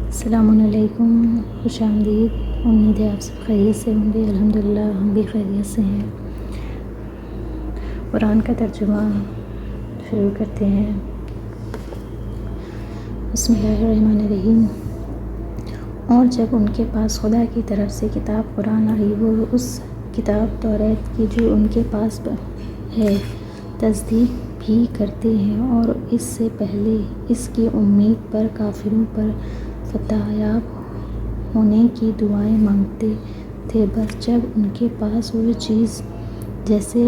السلام علیکم، خوش آمدید۔ امید ہے آپ سب خیریت سے ہوں گے۔ الحمدللہ ہم بھی خیریت سے ہیں۔ قرآن کا ترجمہ شروع کرتے ہیں۔ بسم اللہ الرحمن الرحیم۔ اور جب ان کے پاس خدا کی طرف سے کتاب قرآن آئی، وہ اس کتاب توریت کی جو ان کے پاس ہے تصدیق بھی کرتے ہیں، اور اس سے پہلے اس کی امید پر کافروں پر فتح یاب ہونے کی دعائیں مانگتے تھے۔ بس جب ان کے پاس وہ چیز جسے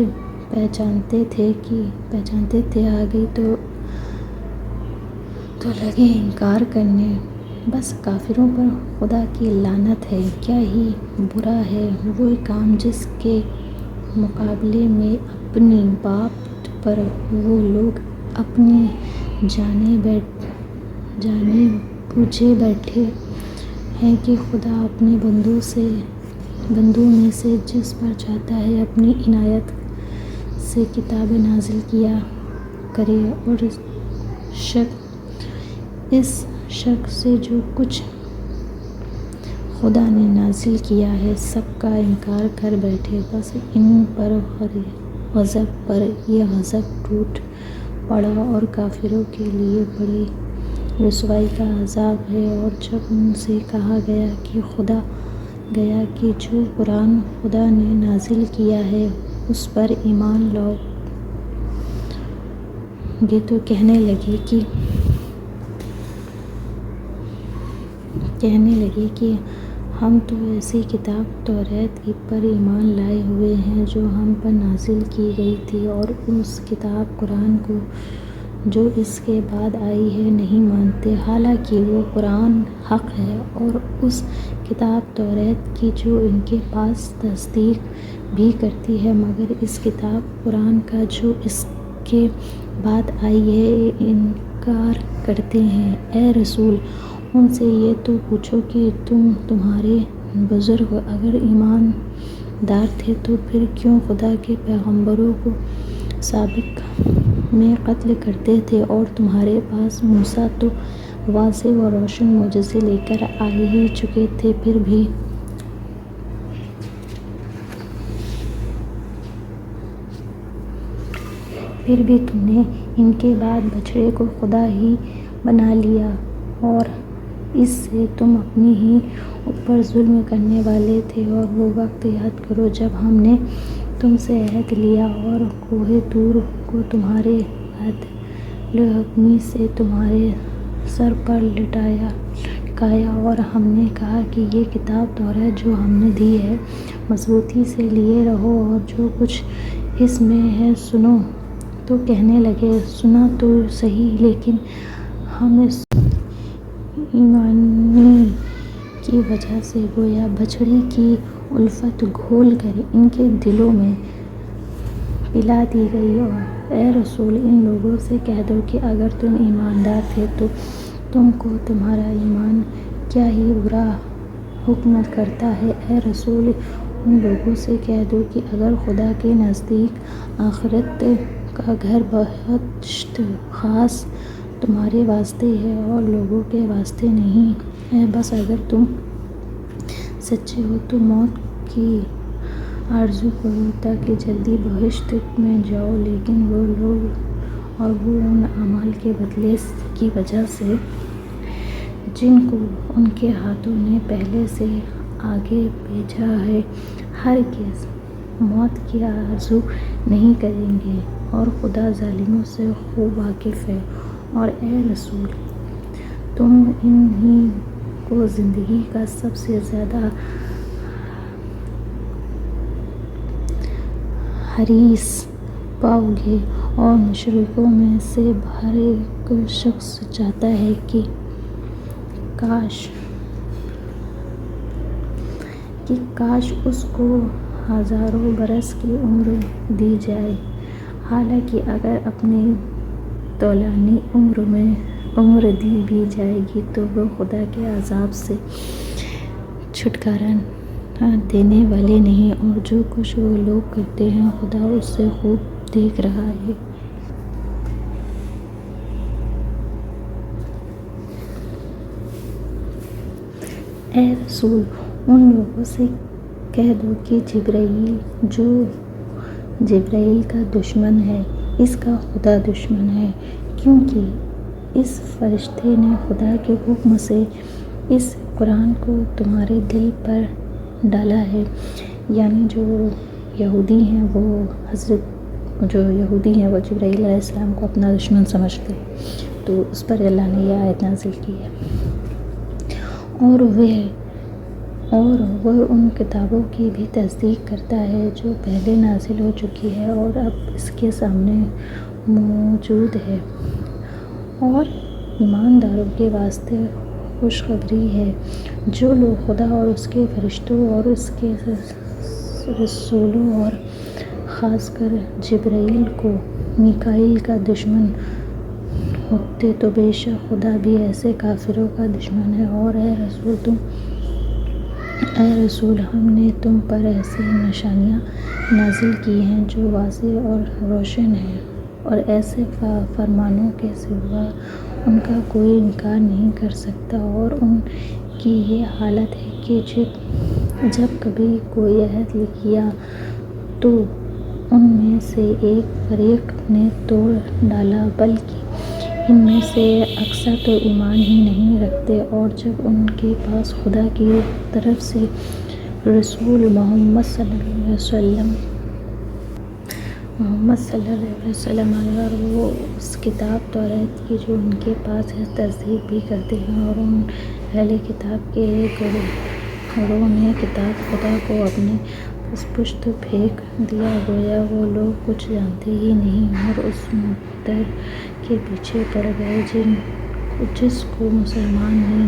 پہچانتے تھے آ گئی تو لگے انکار کرنے۔ بس کافروں پر خدا کی لعنت ہے۔ کیا ہی برا ہے وہ کام جس کے مقابلے میں اپنی بات پر وہ لوگ اپنی جانیں بوجھے بیٹھے ہیں کہ خدا اپنے بندوں میں سے جس پر چاہتا ہے اپنی عنایت سے کتابیں نازل کیا کرے، اور اس شک سے جو کچھ خدا نے نازل کیا ہے سب کا انکار کر بیٹھے۔ بس ان پر غضب پر یہ غضب ٹوٹ پڑا، اور کافروں کے لیے بڑی رسوائی کا عذاب ہے۔ اور جب ان سے کہا گیا کہ جو قرآن خدا نے نازل کیا ہے اس پر ایمان لاؤ گے، تو کہنے لگے کہ ہم تو ایسی کتاب توریت پر ایمان لائے ہوئے ہیں جو ہم پر نازل کی گئی تھی، اور اس کتاب قرآن کو جو اس کے بعد آئی ہے نہیں مانتے، حالانکہ وہ قرآن حق ہے، اور اس کتاب توریت کی جو ان کے پاس تصدیق بھی کرتی ہے، مگر اس کتاب قرآن کا جو اس کے بعد آئی ہے انکار کرتے ہیں۔ اے رسول، ان سے یہ تو پوچھو کہ تمہارے بزرگ اگر ایماندار تھے تو پھر کیوں خدا کے پیغمبروں کو سابق میں قتل کرتے تھے، اور تمہارے پاس موسیٰ تو واضح و روشن معجزے لے کر آ ہی چکے تھے، پھر بھی تم نے ان کے بعد بچڑے کو خدا ہی بنا لیا، اور اس سے تم اپنے ہی اوپر ظلم کرنے والے تھے۔ اور وہ وقت یاد کرو جب ہم نے تم سے عہد لیا اور کوہ طور کو تمہارے عدل و حکمت سے تمہارے سر پر لٹکایا، اور ہم نے کہا کہ یہ کتاب توریت جو ہم نے دی ہے مضبوطی سے لیے رہو، اور جو کچھ اس میں ہے سنو۔ تو کہنے لگے، سنا تو صحیح، لیکن ہم اس ایمانی کی وجہ سے گویا بچڑے کی الفت گھول کر ان کے دلوں میں پلا دی گئی۔ اور اے رسول، ان لوگوں سے کہہ دو کہ اگر تم ایماندار تھے تو تم کو تمہارا ایمان کیا ہی برا حکم کرتا ہے۔ اے رسول، ان لوگوں سے کہہ دو کہ اگر خدا کے نزدیک آخرت کا گھر بہشت خاص تمہارے واسطے ہے اور لوگوں کے واسطے نہیں ہے، بس اگر تم سچے ہو تو موت کی آرزو کرو تاکہ جلدی بہشت میں جاؤ، لیکن وہ لوگ اور وہ ان اعمال کے بدلے کی وجہ سے جن کو ان کے ہاتھوں نے پہلے سے آگے بھیجا ہے ہرگز موت کی آرزو نہیں کریں گے، اور خدا ظالموں سے خوب واقف ہے۔ اور اے رسول، تم انہی کو زندگی کا سب سے زیادہ حریص پاؤ گے، اور مشرکوں میں سے ہر ایک شخص چاہتا ہے کہ کاش اس کو ہزاروں برس کی عمر دی جائے، حالانکہ اگر اپنی طولانی عمر دی بھی جائے گی تو وہ خدا کے عذاب سے چھٹکارا دینے والے نہیں، اور جو کچھ وہ لوگ کرتے ہیں خدا اس سے خوب دیکھ رہا ہے۔ اے رسول ان لوگوں سے کہہ دو کہ جبرائیل جو جبرائیل کا دشمن ہے اس کا خدا دشمن ہے، کیونکہ اس فرشتے نے خدا کے حکم سے اس قرآن کو تمہارے دل پر ڈالا ہے۔ یعنی جو یہودی ہیں وہ جبرائیل علیہ السلام کو اپنا دشمن سمجھتے، تو اس پر اللہ نے یہ آیت نازل کی ہے۔ اور وہ ان کتابوں کی بھی تصدیق کرتا ہے جو پہلے نازل ہو چکی ہے اور اب اس کے سامنے موجود ہے، اور ایمانداروں کے واسطے خوشخبری ہے جو لوگ خدا اور اس کے فرشتوں اور اس کے رسولوں اور خاص کر جبرائیل کو میکائیل کا دشمن ہوتے تو بے شک خدا بھی ایسے کافروں کا دشمن ہے۔ اور اے رسول ہم نے تم پر ایسی نشانیاں نازل کی ہیں جو واضح اور روشن ہیں، اور ایسے فرمانوں کے سوا ان کا کوئی انکار نہیں کر سکتا۔ اور ان کی یہ حالت ہے کہ جب کبھی کوئی عہد کیا تو ان میں سے ایک فریق نے توڑ ڈالا، بلکہ ان میں سے اکثر تو ایمان ہی نہیں رکھتے۔ اور جب ان کے پاس خدا کی طرف سے رسول محمد صلی اللہ علیہ وسلم آیا اور وہ اس کتاب توریت کی جو ان کے پاس ہے تصدیق بھی کرتے ہیں، اور ان اہل کتاب کے ایک گروہ نے کتاب خدا کو اپنے پس پشت پھینک دیا، گویا وہ لوگ کچھ جانتے ہی نہیں، اور اس مدعا کے پیچھے پڑ گئے جس کو مسلمان نے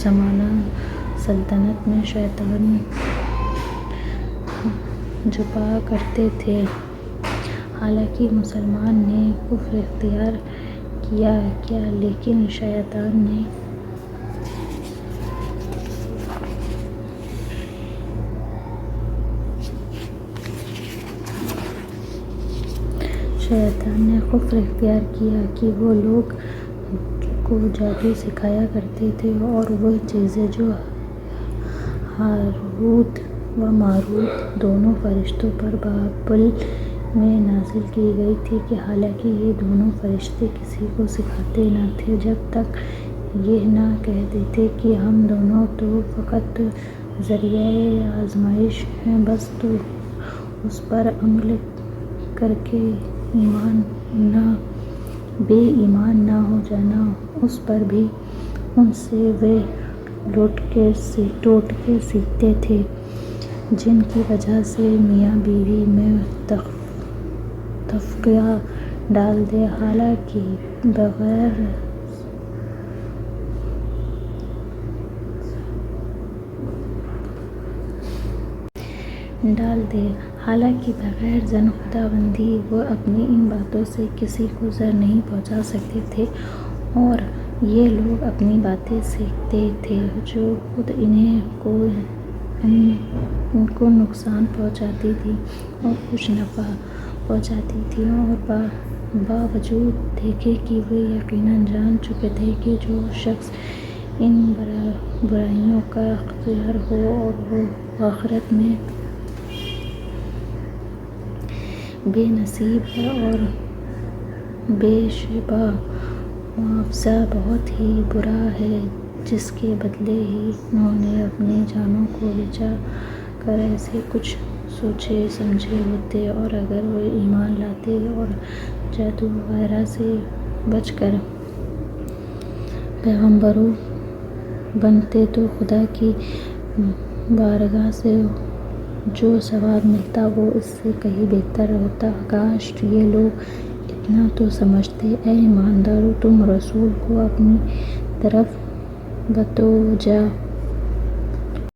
زمانہ سلطنت میں شیطان چھپا کرتے تھے۔ حالانکہ مسلمان نے کفر اختیار کیا لیکن شیطان نے کفر اختیار کیا کہ وہ لوگ کو جادو سکھایا کرتے تھے، اور وہ چیزیں جو ہاروت و ماروت دونوں فرشتوں پر بابل میں نازل کی گئی تھی، کہ حالانکہ یہ دونوں فرشتے کسی کو سکھاتے نہ تھے جب تک یہ نہ کہہ دیتے کہ ہم دونوں تو فقط ذریعہ آزمائش ہیں، بس تو اس پر عمل کر کے بے ایمان نہ ہو جانا۔ اس پر بھی ان سے وہ ٹوٹکے سیکھتے تھے جن کی وجہ سے میاں بیوی میں تفرقہ ڈال دے، حالانکہ بغیر زن خداوندی وہ اپنی ان باتوں سے کسی کو ضرر نہیں پہنچا سکتے تھے، اور یہ لوگ اپنی باتیں سیکھتے تھے جو خود ان کو نقصان پہنچاتی تھی اور کچھ نفع پہنچاتی تھی، اور باوجود دیکھے کہ وہ یقیناً جان چکے تھے کہ جو شخص ان برائیوں کا اختیار ہو اور وہ آخرت میں بے نصیب ہے، اور بے شبہ معاوضہ بہت ہی برا ہے، جس کے بدلے ہی انہوں نے اپنی جانوں کو بچا کر ایسے کچھ سوچے سمجھے ہوتے، اور اگر وہ ایمان لاتے اور جادو وغیرہ سے بچ کر پیغمبروں بنتے تو خدا کی بارگاہ سے جو ثواب ملتا وہ اس سے کہیں بہتر ہوتا۔ کاش یہ لوگ اتنا تو سمجھتے۔ اے ایماندارو تم رسول کو اپنی طرف بتوجہ